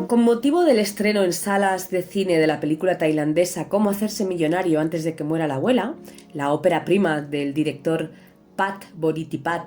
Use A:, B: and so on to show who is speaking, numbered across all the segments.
A: Bueno, con motivo del estreno en salas de cine de la película tailandesa Cómo hacerse millonario antes de que muera la abuela, la ópera prima del director Pat Bodhidharma,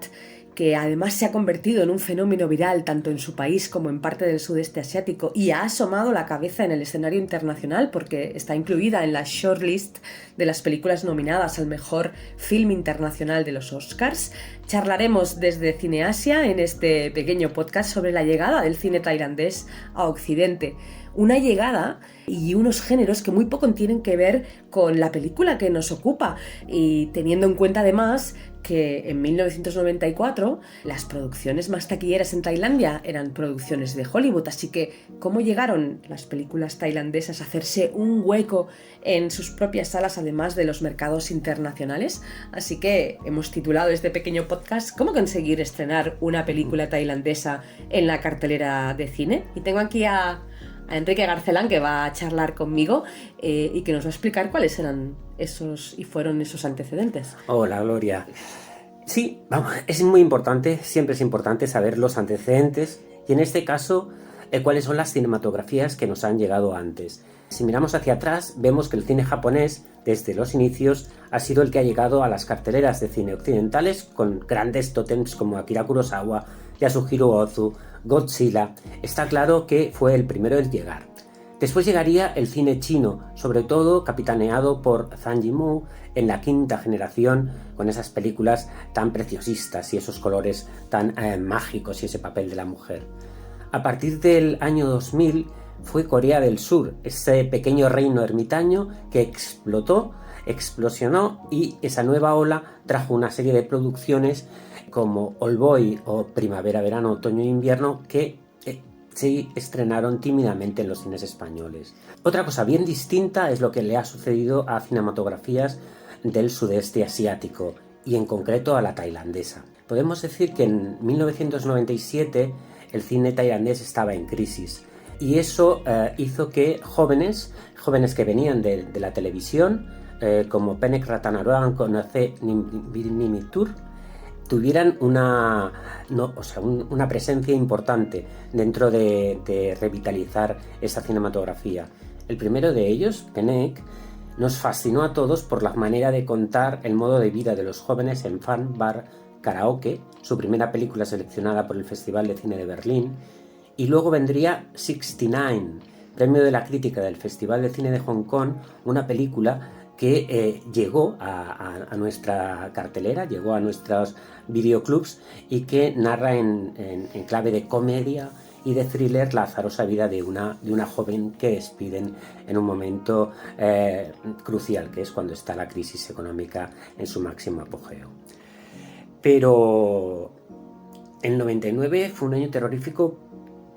A: que además se ha convertido en un fenómeno viral tanto en su país como en parte del sudeste asiático y ha asomado la cabeza en el escenario internacional porque está incluida en la shortlist de las películas nominadas al mejor film internacional de los Oscars. Charlaremos desde Cineasia en este pequeño podcast sobre la llegada del cine tailandés a Occidente. Una llegada y unos géneros que muy poco tienen que ver con la película que nos ocupa, y teniendo en cuenta además que en 1994 las producciones más taquilleras en Tailandia eran producciones de Hollywood, así que ¿cómo llegaron las películas tailandesas a hacerse un hueco en sus propias salas además de los mercados internacionales? Así que hemos titulado este pequeño podcast ¿Cómo conseguir estrenar una película tailandesa en la cartelera de cine? Y tengo aquí a Enrique Garcelán, que va a charlar conmigo y que nos va a explicar cuáles eran fueron esos antecedentes.
B: Hola, Gloria. Sí, vamos, es muy importante, siempre es importante saber los antecedentes y en este caso cuáles son las cinematografías que nos han llegado antes. Si miramos hacia atrás, vemos que el cine japonés, desde los inicios, ha sido el que ha llegado a las carteleras de cine occidentales con grandes tótems como Akira Kurosawa, Yasuhiro Ozu, Godzilla. Está claro que fue el primero en llegar. Después llegaría el cine chino, sobre todo capitaneado por Zhang Yimou en la quinta generación, con esas películas tan preciosistas y esos colores tan mágicos y ese papel de la mujer. A partir del año 2000 fue Corea del Sur, ese pequeño reino ermitaño que explosionó y esa nueva ola trajo una serie de producciones como All Boy o Primavera, Verano, Otoño e Invierno que se estrenaron tímidamente en los cines españoles. Otra cosa bien distinta es lo que le ha sucedido a cinematografías del sudeste asiático y en concreto a la tailandesa. Podemos decir que en 1997 el cine tailandés estaba en crisis y eso hizo que jóvenes que venían de la televisión como Penek Ratanaroan con Nimitur tuvieran una presencia importante dentro de revitalizar esa cinematografía. El primero de ellos, Penek, nos fascinó a todos por la manera de contar el modo de vida de los jóvenes en Fan Bar Karaoke, su primera película seleccionada por el Festival de Cine de Berlín, y luego vendría 69, premio de la crítica del Festival de Cine de Hong Kong, una película que llegó a nuestra cartelera, llegó a nuestros videoclubs y que narra en clave de comedia y de thriller la azarosa vida de una joven que despiden en un momento crucial, que es cuando está la crisis económica en su máximo apogeo. Pero el 99 fue un año terrorífico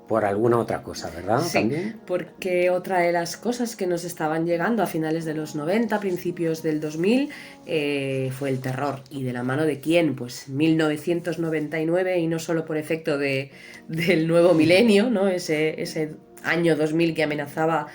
B: por alguna otra cosa, ¿verdad?
A: Sí,
B: ¿también?
A: porque otra de las cosas que nos estaban llegando a finales de los 90, principios del 2000, fue el terror. ¿Y de la mano de quién? Pues 1999, y no solo por efecto del nuevo milenio, ¿no? Ese año 2000 que amenazaba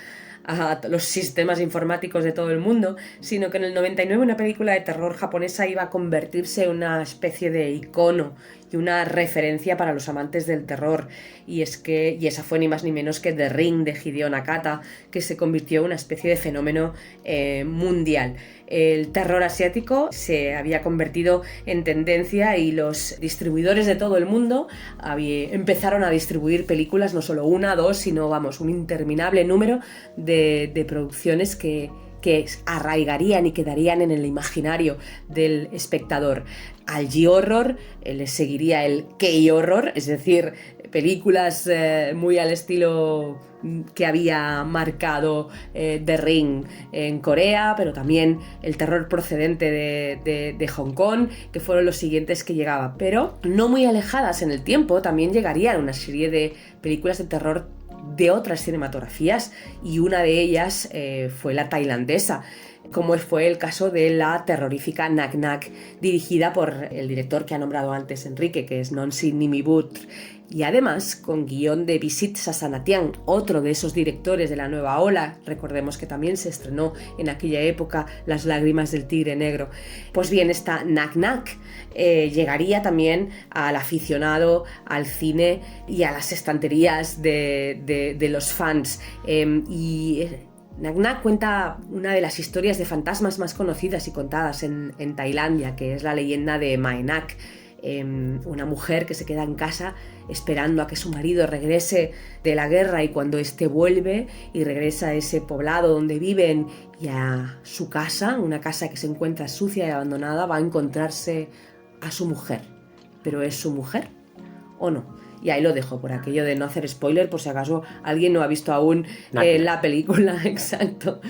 A: a los sistemas informáticos de todo el mundo, sino que en el 99 una película de terror japonesa iba a convertirse en una especie de icono y una referencia para los amantes del terror, y esa fue ni más ni menos que The Ring de Hideo Nakata, que se convirtió en una especie de fenómeno mundial. El terror asiático se había convertido en tendencia y los distribuidores de todo el mundo empezaron a distribuir películas, no solo una, dos, sino un interminable número de producciones que arraigarían y quedarían en el imaginario del espectador. Al G-Horror le seguiría el K-Horror, es decir, películas muy al estilo que había marcado The Ring en Corea, pero también el terror procedente de Hong Kong, que fueron los siguientes que llegaban. Pero no muy alejadas en el tiempo también llegarían una serie de películas de terror de otras cinematografías, y una de ellas fue la tailandesa. como fue el caso de la terrorífica Nak Nak, dirigida por el director que ha nombrado antes Enrique, que es Nonsi Nimibut, y además con guión de Visit Sasanatian, otro de esos directores de la nueva ola. Recordemos que también se estrenó en aquella época Las lágrimas del tigre negro. Pues bien, esta Nak Nak llegaría también al aficionado al cine y a las estanterías de los fans. Nak Nak cuenta una de las historias de fantasmas más conocidas y contadas en Tailandia, que es la leyenda de Mae Nak, una mujer que se queda en casa esperando a que su marido regrese de la guerra, y cuando éste vuelve y regresa a ese poblado donde viven y a su casa, una casa que se encuentra sucia y abandonada, va a encontrarse a su mujer. ¿Pero es su mujer o no? Y ahí lo dejo, por aquello de no hacer spoiler, por si acaso alguien no ha visto aún la película. Exacto.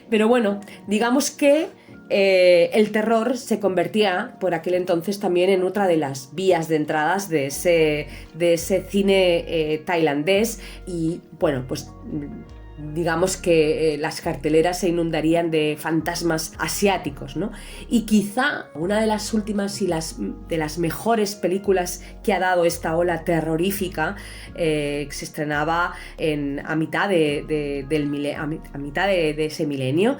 A: Pero bueno, digamos que el terror se convertía por aquel entonces también en otra de las vías de entradas de ese cine tailandés. Y bueno, pues digamos que las carteleras se inundarían de fantasmas asiáticos, ¿no? Y quizá una de las últimas y de las mejores películas que ha dado esta ola terrorífica, que se estrenaba a mitad de ese milenio,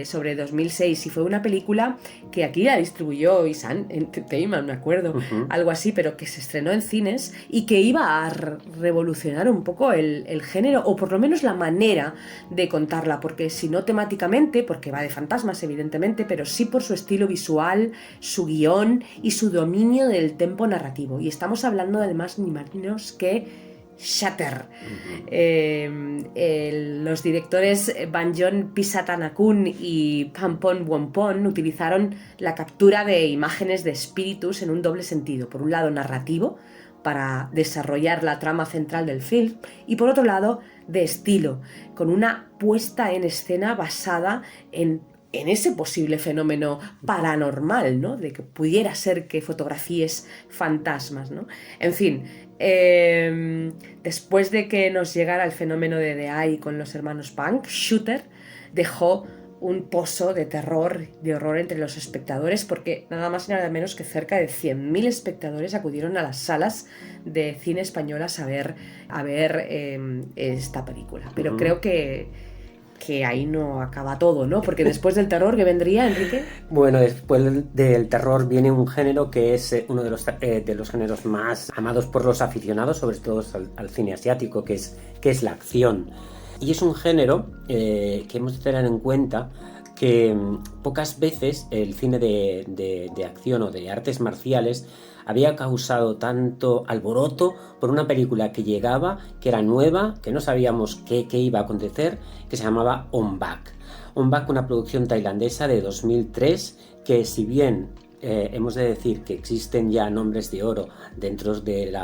A: sobre 2006, y fue una película que aquí la distribuyó Isan Entertainment, me acuerdo, algo así, pero que se estrenó en cines y que iba a revolucionar un poco el género, o por lo menos la manera de contarla, porque si no temáticamente, porque va de fantasmas evidentemente, pero sí por su estilo visual, su guión y su dominio del tempo narrativo. Y estamos hablando además ni más ni menos que Shutter. Los directores Banjon Pisatanakun y Pampon Wompon utilizaron la captura de imágenes de espíritus en un doble sentido: por un lado narrativo, para desarrollar la trama central del film, y por otro lado de estilo, con una puesta en escena basada en ese posible fenómeno paranormal, ¿no? De que pudiera ser que fotografíes fantasmas, ¿no? En fin, después de que nos llegara el fenómeno de The Eye con los hermanos Punk, Shooter dejó un pozo de terror, de horror entre los espectadores, porque nada más y nada menos que cerca de 100.000 espectadores acudieron a las salas de cine españolas a ver esta película. Pero creo que ahí no acaba todo, ¿no? Porque después del terror, ¿qué vendría, Enrique?
B: Bueno, después del terror viene un género que es uno de los géneros más amados por los aficionados, sobre todo al cine asiático, que es la acción. Y es un género que hemos de tener en cuenta que pocas veces el cine de acción o de artes marciales había causado tanto alboroto por una película que llegaba, que era nueva, que no sabíamos qué iba a acontecer, que se llamaba On Back. On Back, una producción tailandesa de 2003, que si bien hemos de decir que existen ya nombres de oro dentro del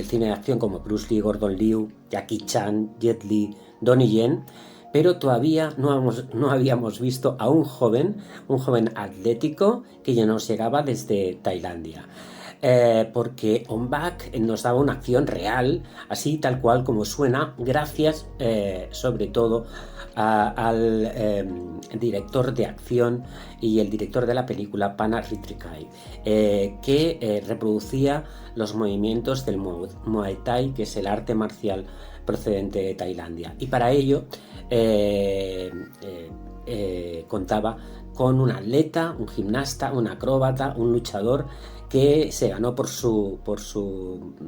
B: cine de acción como Bruce Lee, Gordon Liu, Jackie Chan, Jet Li, Donnie Yen, pero todavía no habíamos visto a un joven atlético que ya nos llegaba desde Tailandia. Porque On Back nos daba una acción real, así tal cual como suena, gracias sobre todo al director de acción y el director de la película, Pana Ritrikai, que reproducía los movimientos del Muay Thai, que es el arte marcial procedente de Tailandia, y para ello contaba con un atleta, un gimnasta, un acróbata, un luchador que se ganó por su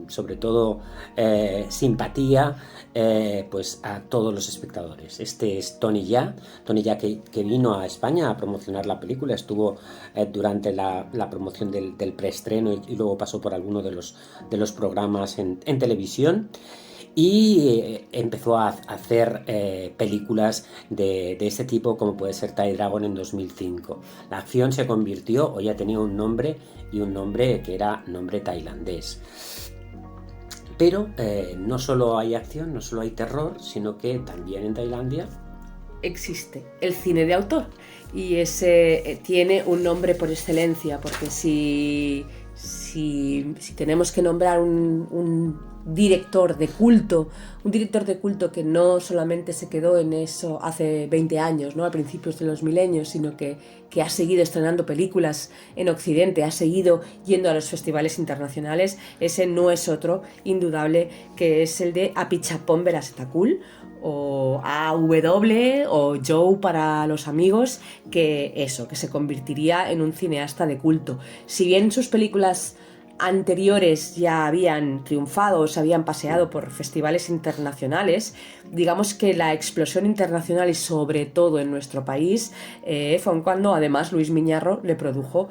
B: sobre todo simpatía pues a todos los espectadores. Este es Tony Jaa que vino a España a promocionar la película, estuvo durante la promoción del preestreno y luego pasó por alguno de los programas en televisión. Y empezó a hacer películas de este tipo, como puede ser Thai Dragon en 2005. La acción se convirtió, o ya tenía un nombre, y un nombre que era nombre tailandés. Pero no solo hay acción, no solo hay terror, sino que también en Tailandia
A: existe el cine de autor, y ese tiene un nombre por excelencia, porque si tenemos que nombrar un director de culto, un director de culto que no solamente se quedó en eso hace 20 años, ¿no? A principios de los milenios, sino que ha seguido estrenando películas en Occidente, ha seguido yendo a los festivales internacionales. Ese no es otro, indudable, que es el de Apichatpong Veerasatakul, o AW o Joe para los amigos, que se convertiría en un cineasta de culto. Si bien sus películas anteriores ya habían triunfado, se habían paseado por festivales internacionales, digamos que la explosión internacional, y sobre todo en nuestro país, fue cuando además Luis Miñarro le produjo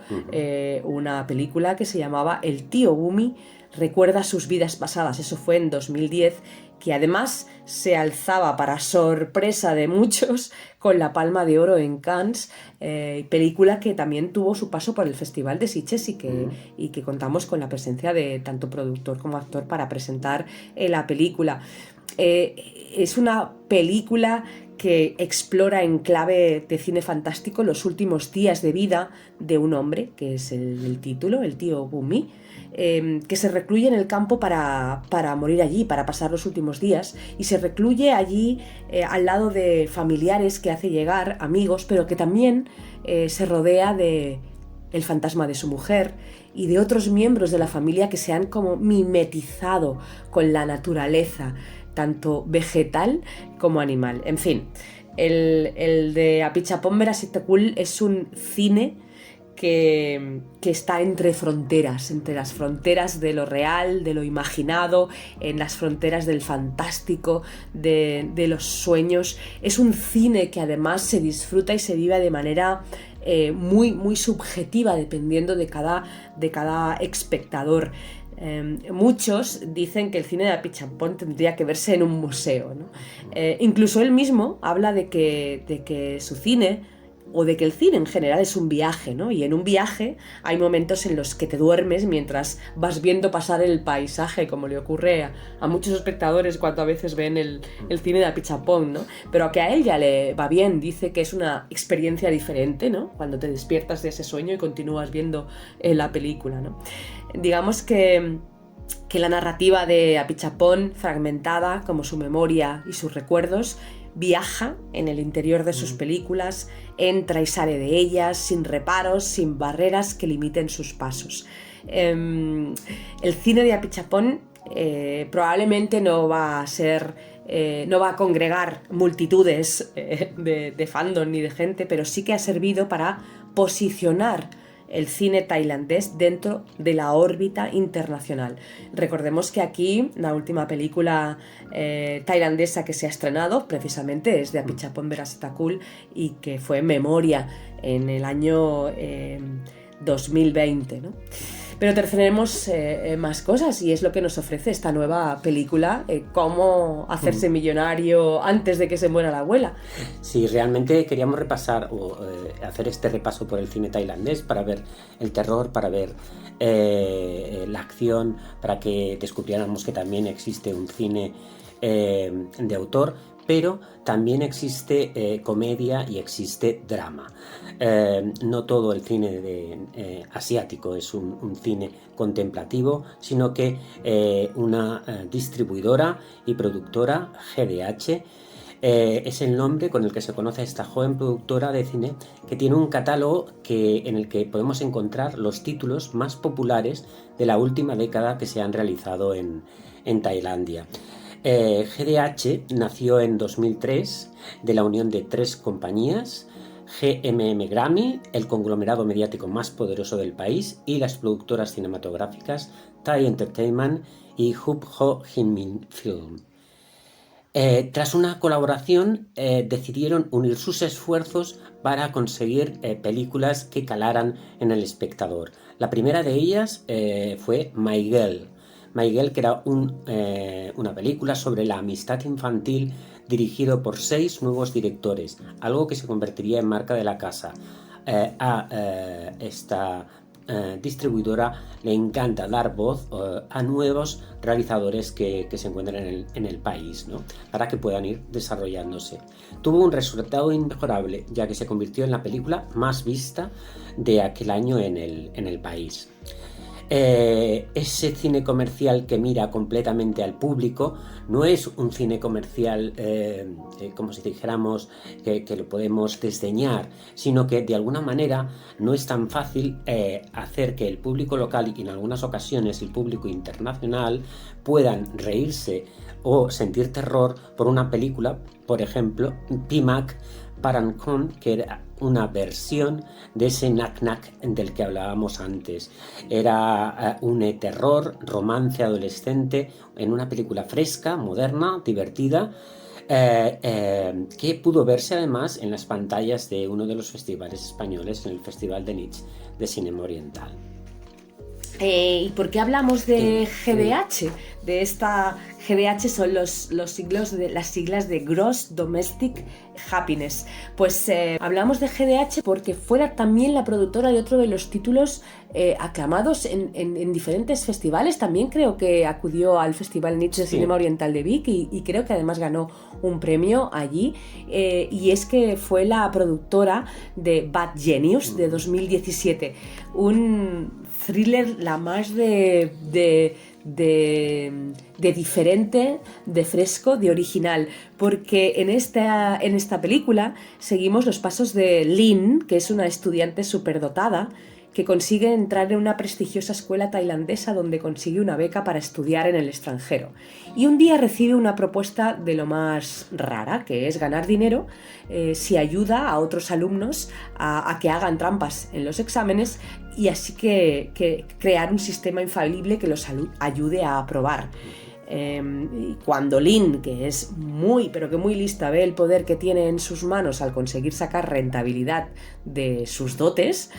A: una película que se llamaba El tío Gumi recuerda sus vidas pasadas. Eso fue en 2010, que además se alzaba, para sorpresa de muchos, con la Palma de Oro en Cannes, película que también tuvo su paso por el Festival de Sitges y que contamos con la presencia de tanto productor como actor para presentar la película. Es una película que explora en clave de cine fantástico los últimos días de vida de un hombre, que es el título, el tío Gumi, que se recluye en el campo para morir allí, para pasar los últimos días, y se recluye allí al lado de familiares que hace llegar, amigos, pero que también se rodea de el fantasma de su mujer y de otros miembros de la familia que se han como mimetizado con la naturaleza, tanto vegetal como animal. En fin, el de Apichatpong Veerasatakul es un cine que está entre fronteras, entre las fronteras de lo real, de lo imaginado, en las fronteras del fantástico, de los sueños. Es un cine que además se disfruta y se vive de manera muy, muy subjetiva, dependiendo de cada espectador. Muchos dicen que el cine de Apichatpong tendría que verse en un museo, ¿no? Incluso él mismo habla de que su cine, o de que el cine en general, es un viaje, ¿no? Y en un viaje hay momentos en los que te duermes mientras vas viendo pasar el paisaje, como le ocurre a muchos espectadores cuando a veces ven el cine de Apichatpong, ¿no? Pero que a él ya le va bien, dice que es una experiencia diferente, ¿no? Cuando te despiertas de ese sueño y continúas viendo la película, ¿no? Digamos que la narrativa de Apichatpong, fragmentada como su memoria y sus recuerdos, viaja en el interior de sus películas, entra y sale de ellas sin reparos, sin barreras que limiten sus pasos. El cine de Apichatpong probablemente no va a congregar multitudes de fandom ni de gente, pero sí que ha servido para posicionar el cine tailandés dentro de la órbita internacional. Recordemos que aquí la última película tailandesa que se ha estrenado precisamente es de Apichatpong Veerasatakul, y que fue Memoria en el año 2020, ¿no? Pero tenemos más cosas, y es lo que nos ofrece esta nueva película, cómo hacerse millonario antes de que se muera la abuela.
B: Sí, realmente queríamos repasar o hacer este repaso por el cine tailandés para ver el terror, para ver la acción, para que descubriéramos que también existe un cine de autor, pero también existe comedia y existe drama. No todo el cine asiático es un cine contemplativo, sino que una distribuidora y productora, GDH, es el nombre con el que se conoce a esta joven productora de cine, que tiene un catálogo en el que podemos encontrar los títulos más populares de la última década que se han realizado en Tailandia. GDH nació en 2003 de la unión de 3 compañías: GMM Grammy, el conglomerado mediático más poderoso del país, y las productoras cinematográficas Thai Entertainment y Hub Ho Hin Minh Film. Tras una colaboración, decidieron unir sus esfuerzos para conseguir películas que calaran en el espectador. La primera de ellas fue My Girl, que era una película sobre la amistad infantil, dirigido por 6 nuevos directores, algo que se convertiría en marca de la casa. A esta distribuidora le encanta dar voz a nuevos realizadores que se encuentran en el país, ¿no? Para que puedan ir desarrollándose. Tuvo un resultado inmejorable, ya que se convirtió en la película más vista de aquel año en el país. ese cine comercial que mira completamente al público no es un cine comercial como si dijéramos que lo podemos desdeñar, sino que de alguna manera no es tan fácil hacer que el público local y en algunas ocasiones el público internacional puedan reírse o sentir terror por una película, por ejemplo, Pimac Parancon, que era una versión de ese Nac-Nac del que hablábamos antes. Era un terror, romance adolescente, en una película fresca, moderna, divertida, que pudo verse además en las pantallas de uno de los festivales españoles, en el Festival de Nitsch de Cinema Oriental.
A: ¿Y por qué hablamos de GDH? De esta GDH son las siglas de Gross Domestic Happiness. Pues hablamos de GDH porque fuera también la productora de otro de los títulos aclamados en diferentes festivales. También creo que acudió al Festival Nitsch de Cinema Oriental de Vic y creo que además ganó un premio allí. Y es que fue la productora de Bad Genius de 2017. Un thriller la más de diferente, de fresco, de original, porque en esta película seguimos los pasos de Lynn, que es una estudiante superdotada que consigue entrar en una prestigiosa escuela tailandesa donde consigue una beca para estudiar en el extranjero. Y un día recibe una propuesta de lo más rara, que es ganar dinero si ayuda a otros alumnos a que hagan trampas en los exámenes y así que crear un sistema infalible que los ayude a aprobar. Cuando Lynn, que es muy lista, ve el poder que tiene en sus manos al conseguir sacar rentabilidad de sus dotes,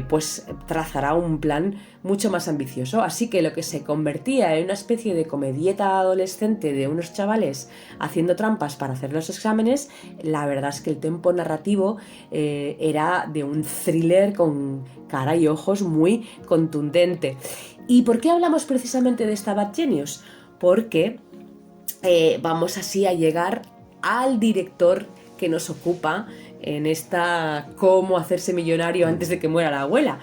A: pues trazará un plan mucho más ambicioso. Así que lo que se convertía en una especie de comedieta adolescente de unos chavales haciendo trampas para hacer los exámenes, la verdad es que el tempo narrativo era de un thriller con cara y ojos muy contundente. ¿Y por qué hablamos precisamente de esta Bad Genius? Porque vamos así a llegar al director que nos ocupa en esta cómo hacerse millonario antes de que muera la abuela,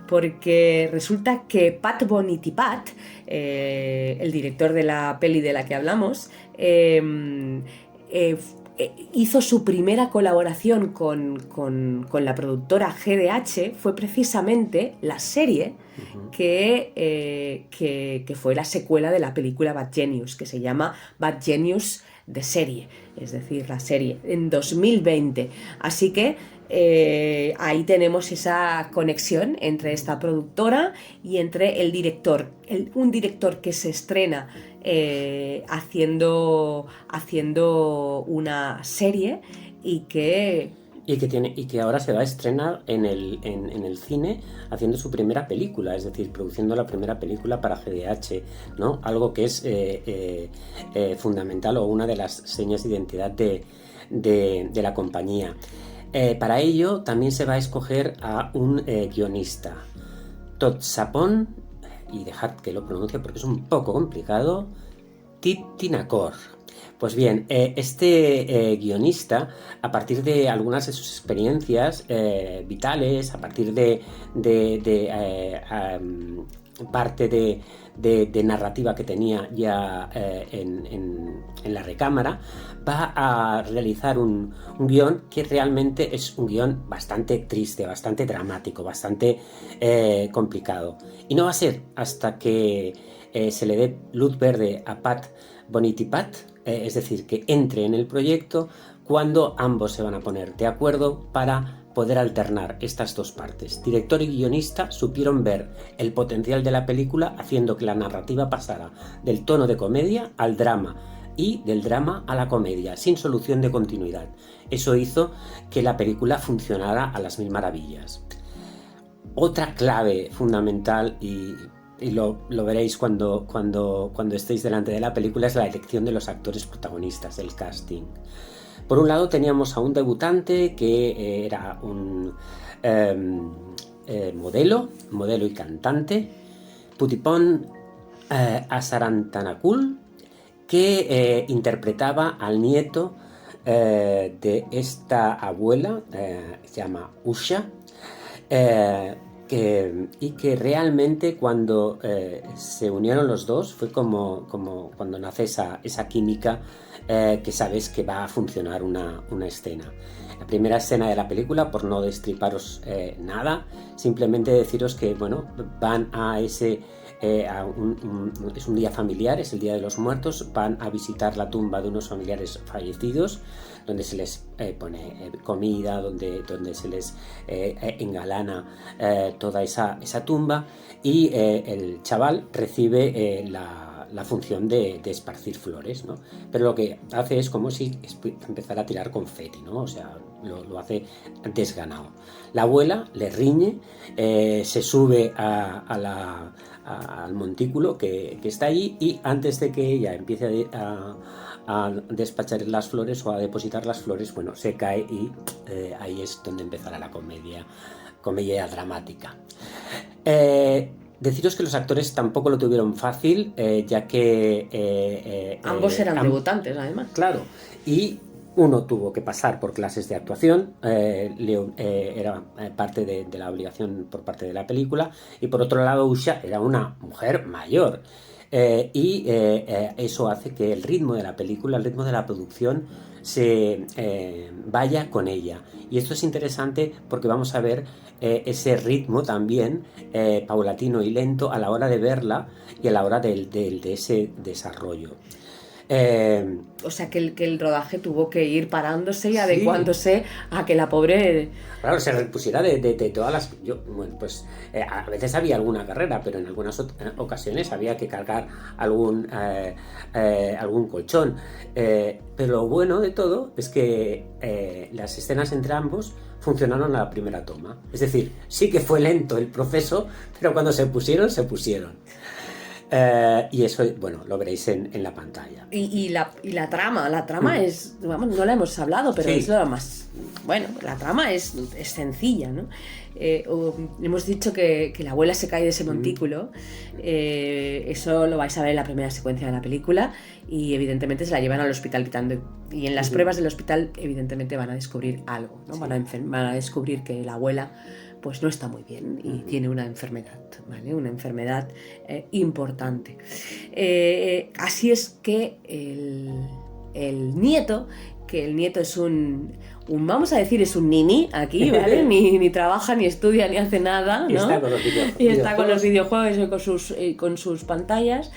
A: porque resulta que Pat Boniti-Pat, el director de la peli de la que hablamos, hizo su primera colaboración con la productora GDH, fue precisamente la serie que fue la secuela de la película Bad Genius, que se llama Bad Genius de serie, es decir, la serie, en 2020. Así que ahí tenemos esa conexión entre esta productora y entre el director, un director que se estrena haciendo una serie y que
B: ahora se va a estrenar en el cine haciendo su primera película, es decir, produciendo la primera película para GDH, ¿no? Algo que es fundamental o una de las señas de identidad de la compañía. Para ello también se va a escoger a un guionista, Todd Sapon, y dejad que lo pronuncie porque es un poco complicado, Thittinachor. Pues bien, este guionista, a partir de algunas de sus experiencias vitales, a partir de parte de narrativa que tenía ya en la recámara, va a realizar un guión que realmente es un guión bastante triste, bastante dramático, bastante complicado. Y no va a ser hasta que se le dé luz verde a Pat Boniti-Pat, es decir, que entre en el proyecto, cuando ambos se van a poner de acuerdo para poder alternar estas dos partes. Director y guionista supieron ver el potencial de la película haciendo que la narrativa pasara del tono de comedia al drama y del drama a la comedia, sin solución de continuidad. Eso hizo que la película funcionara a las mil maravillas. Otra clave fundamental y lo veréis cuando estéis delante de la película, es la elección de los actores protagonistas, el casting. Por un lado teníamos a un debutante que era un modelo y cantante, Putipon Asarantanakul, que interpretaba al nieto de esta abuela, se llama Usha, y que realmente cuando se unieron los dos fue como cuando nace esa química que sabes que va a funcionar una escena. La primera escena de la película, por no destriparos nada, simplemente deciros que bueno, van a ese... es un día familiar, es el Día de los Muertos, van a visitar la tumba de unos familiares fallecidos, donde se les pone comida, donde se les engalana toda esa tumba, y el chaval recibe la función de esparcir flores, ¿no? Pero lo que hace es como si empezara a tirar confeti, ¿no? O sea, lo hace desganado. La abuela le riñe, se sube al montículo que está allí, y antes de que ella empiece a despachar las flores o a depositar las flores, bueno, se cae, y ahí es donde empezará la comedia dramática. Deciros que los actores tampoco lo tuvieron fácil, ya que...
A: ambos eran debutantes, además.
B: Claro, y uno tuvo que pasar por clases de actuación, era parte de la obligación por parte de la película, y por otro lado Usha era una mujer mayor, y eso hace que el ritmo de la película, el ritmo de la producción se vaya con ella, y esto es interesante porque vamos a ver ese ritmo también paulatino y lento a la hora de verla y a la hora de ese desarrollo.
A: O sea que el rodaje tuvo que ir parándose y adecuándose a que la pobre...
B: Claro, se repusiera de todas las... Bueno, pues a veces había alguna carrera, pero en algunas ocasiones había que cargar algún colchón. Pero lo bueno de todo es que las escenas entre ambos funcionaron a la primera toma. Es decir, sí que fue lento el proceso, pero cuando se pusieron, se pusieron. Y eso, bueno, lo veréis en la pantalla.
A: Y la trama es, vamos, no la hemos hablado, pero sí, es lo más... Bueno, la trama es sencilla, ¿no? Hemos dicho que la abuela se cae de ese montículo, eso lo vais a ver en la primera secuencia de la película, y evidentemente se la llevan al hospital pitando, y en las pruebas del hospital evidentemente van a descubrir algo, ¿no? Van a descubrir que la abuela pues no está muy bien y tiene una enfermedad, ¿vale? Una enfermedad importante. Así es que el nieto es un vamos a decir, es un nini aquí, ¿vale? ni trabaja, ni estudia, ni hace nada, ¿no?
B: Y está con los videojuegos.
A: Y está con los videojuegos y con sus pantallas.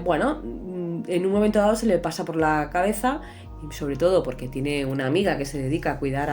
A: Bueno, en un momento dado se le pasa por la cabeza, y sobre todo porque tiene una amiga que se dedica a cuidar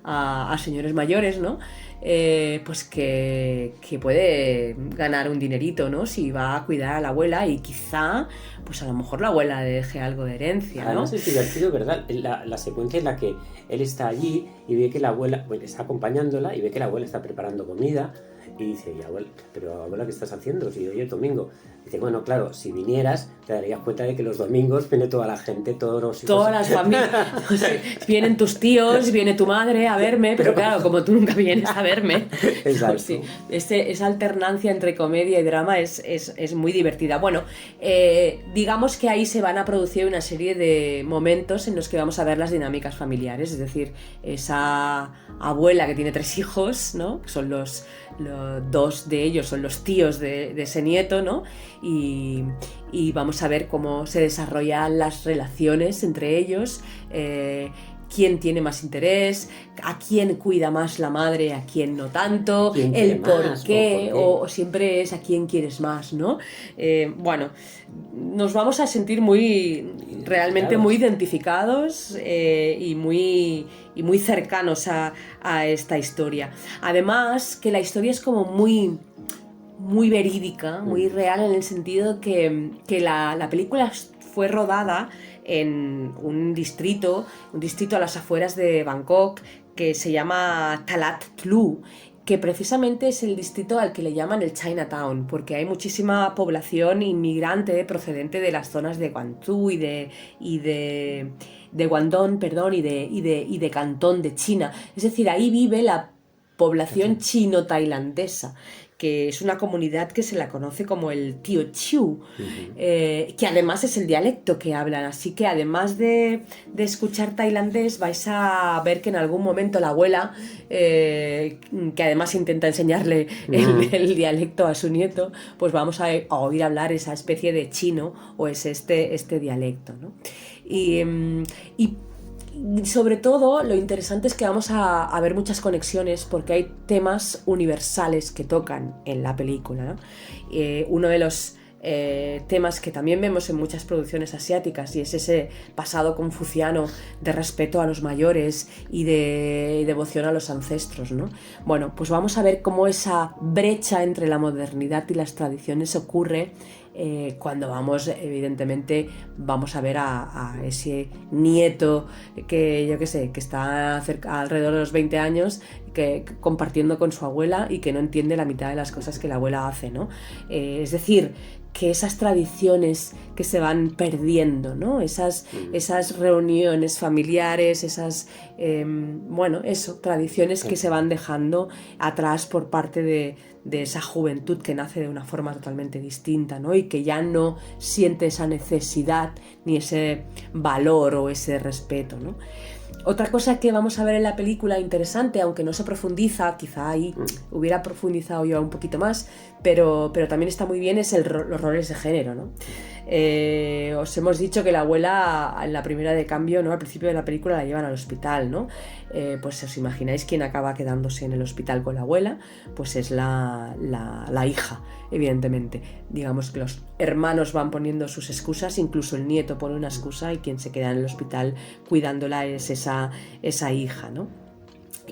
A: a señores mayores, ¿no? Pues que puede ganar un dinerito, ¿no? Si va a cuidar a la abuela, y quizá, pues a lo mejor la abuela le deje algo de herencia, ¿no?
B: Además es divertido, ¿verdad? La secuencia en la que él está allí y ve que la abuela, bueno, está acompañándola, y ve que la abuela está preparando comida, y dice, abuela, pero abuela, ¿qué estás haciendo? Si hoy es domingo. Dice, bueno, claro, si vinieras te darías cuenta de que los domingos viene toda la gente, todos los hijos.
A: Todas las familias. O sea, vienen tus tíos, viene tu madre a verme, pero claro, como tú nunca vienes a verme.
B: Exacto.
A: Sí, esa alternancia entre comedia y drama es muy divertida. Bueno, digamos que ahí se van a producir una serie de momentos en los que vamos a ver las dinámicas familiares, es decir, esa abuela que tiene 3 hijos, ¿no? Que son los 2 de ellos son los tíos de ese nieto, ¿no? Y vamos a ver cómo se desarrollan las relaciones entre ellos, quién tiene más interés, a quién cuida más la madre, a quién no tanto, el por qué, o siempre es a quién quieres más, ¿no? Bueno, nos vamos a sentir realmente muy identificados y muy cercanos a esta historia. Además, que la historia es como muy verídica, muy real, en el sentido que la película fue rodada en un distrito a las afueras de Bangkok que se llama Talat Tlu, que precisamente es el distrito al que le llaman el Chinatown, porque hay muchísima población inmigrante procedente de las zonas de Guangzhou y de Guangdong, perdón, y de Cantón de China. Es decir, ahí vive la población chino-tailandesa, que es una comunidad que se la conoce como el Teochew, que además es el dialecto que hablan, así que además de escuchar tailandés vais a ver que en algún momento la abuela, que además intenta enseñarle el dialecto a su nieto, pues vamos a oír hablar esa especie de chino o es este dialecto, ¿no? Y sobre todo lo interesante es que vamos a ver muchas conexiones porque hay temas universales que tocan en la película, ¿no? Uno de los temas que también vemos en muchas producciones asiáticas y es ese pasado confuciano de respeto a los mayores y de devoción a los ancestros, ¿no? Bueno, pues vamos a ver cómo esa brecha entre la modernidad y las tradiciones ocurre cuando vamos, evidentemente, vamos a ver a ese nieto que, yo qué sé, que está alrededor de los 20 años, compartiendo con su abuela y que no entiende la mitad de las cosas que la abuela hace, ¿no? Es decir, que esas tradiciones que se van perdiendo, ¿no? Esas reuniones familiares, esas, tradiciones que se van dejando atrás por parte de esa juventud que nace de una forma totalmente distinta, ¿no? Y que ya no siente esa necesidad ni ese valor o ese respeto, ¿no? Otra cosa que vamos a ver en la película interesante, aunque no se profundiza, quizá ahí hubiera profundizado yo un poquito más, pero también está muy bien, es los roles de género, ¿no? Os hemos dicho que la abuela en la primera de cambio, ¿no? Al principio de la película la llevan al hospital, ¿no? Pues os imagináis quién acaba quedándose en el hospital con la abuela, pues es la hija, evidentemente. Digamos que los hermanos van poniendo sus excusas, incluso el nieto pone una excusa y quien se queda en el hospital cuidándola es esa hija, ¿no?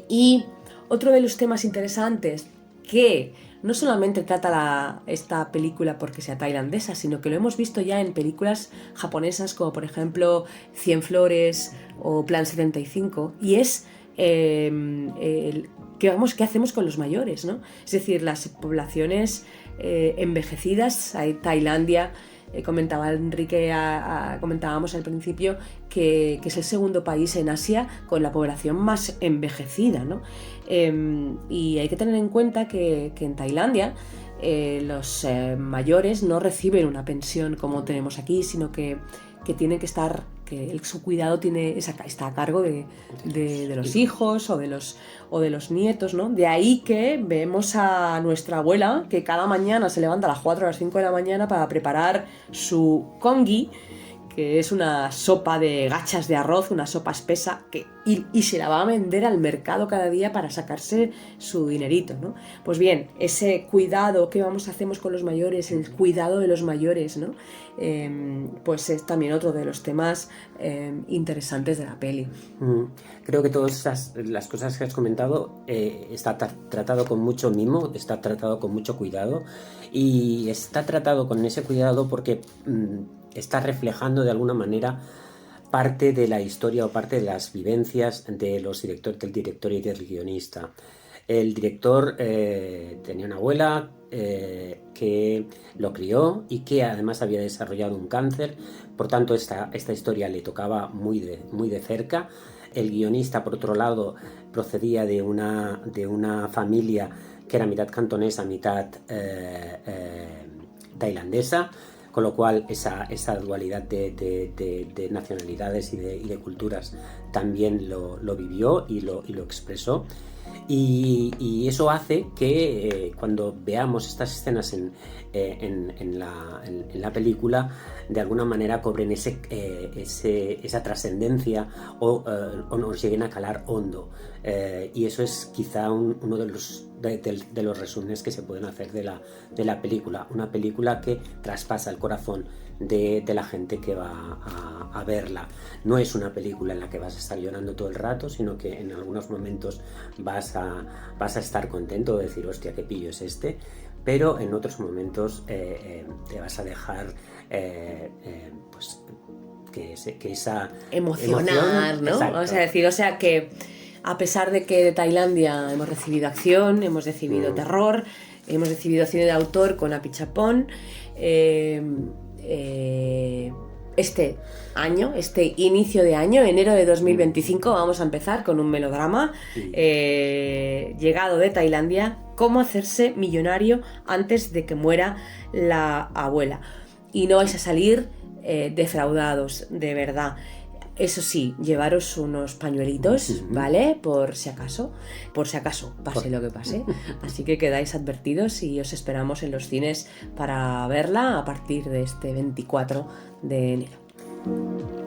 A: Y otro de los temas interesantes que no solamente trata esta película porque sea tailandesa, sino que lo hemos visto ya en películas japonesas como por ejemplo Cien Flores o Plan 75, y es ¿qué hacemos con los mayores, ¿no? Es decir, las poblaciones envejecidas. Tailandia, comentaba Enrique, comentábamos al principio que es el segundo país en Asia con la población más envejecida, ¿no? Y hay que tener en cuenta que en Tailandia los mayores no reciben una pensión como tenemos aquí, sino que tienen que estar, su cuidado está a cargo de los hijos o de los nietos, ¿no? De ahí que vemos a nuestra abuela que cada mañana se levanta a las 4 o las 5 de la mañana para preparar su congee, que es una sopa de gachas de arroz, una sopa espesa, y se la va a vender al mercado cada día para sacarse su dinerito, ¿no? Pues bien, ese cuidado que hacemos con los mayores, el cuidado de los mayores, ¿no? Pues es también otro de los temas interesantes de la peli.
B: Creo que todas las cosas que has comentado está tratado con mucho mimo, está tratado con mucho cuidado, y está tratado con ese cuidado porque está reflejando de alguna manera parte de la historia o parte de las vivencias del director y del guionista. El director tenía una abuela que lo crió y que además había desarrollado un cáncer, por tanto esta historia le tocaba muy de cerca. El guionista, por otro lado, procedía de una familia que era mitad cantonesa, mitad tailandesa, con lo cual esa dualidad de nacionalidades y de culturas también lo vivió y lo expresó. Y eso hace que cuando veamos estas escenas en la película, de alguna manera cobren esa trascendencia o nos lleguen a calar hondo. Y eso es quizá uno de los resúmenes que se pueden hacer de la película. Una película que traspasa el corazón de la gente que va a verla. No es una película en la que vas a estar llorando todo el rato, sino que en algunos momentos vas a estar contento de decir, hostia, qué pillo es este, pero en otros momentos te vas a dejar pues que esa
A: emocionar,
B: emoción,
A: ¿no?
B: exacto.
A: O sea que a pesar de que de Tailandia hemos recibido acción, hemos recibido terror, hemos recibido cine de autor con Apichapón, este año, este inicio de año, enero de 2025, vamos a empezar con un melodrama llegado de Tailandia, cómo hacerse millonario antes de que muera la abuela. Y no vais a salir defraudados, de verdad. Eso sí, llevaros unos pañuelitos, ¿vale? Por si acaso, pase lo que pase. Así que quedáis advertidos y os esperamos en los cines para verla a partir de este 24 de enero.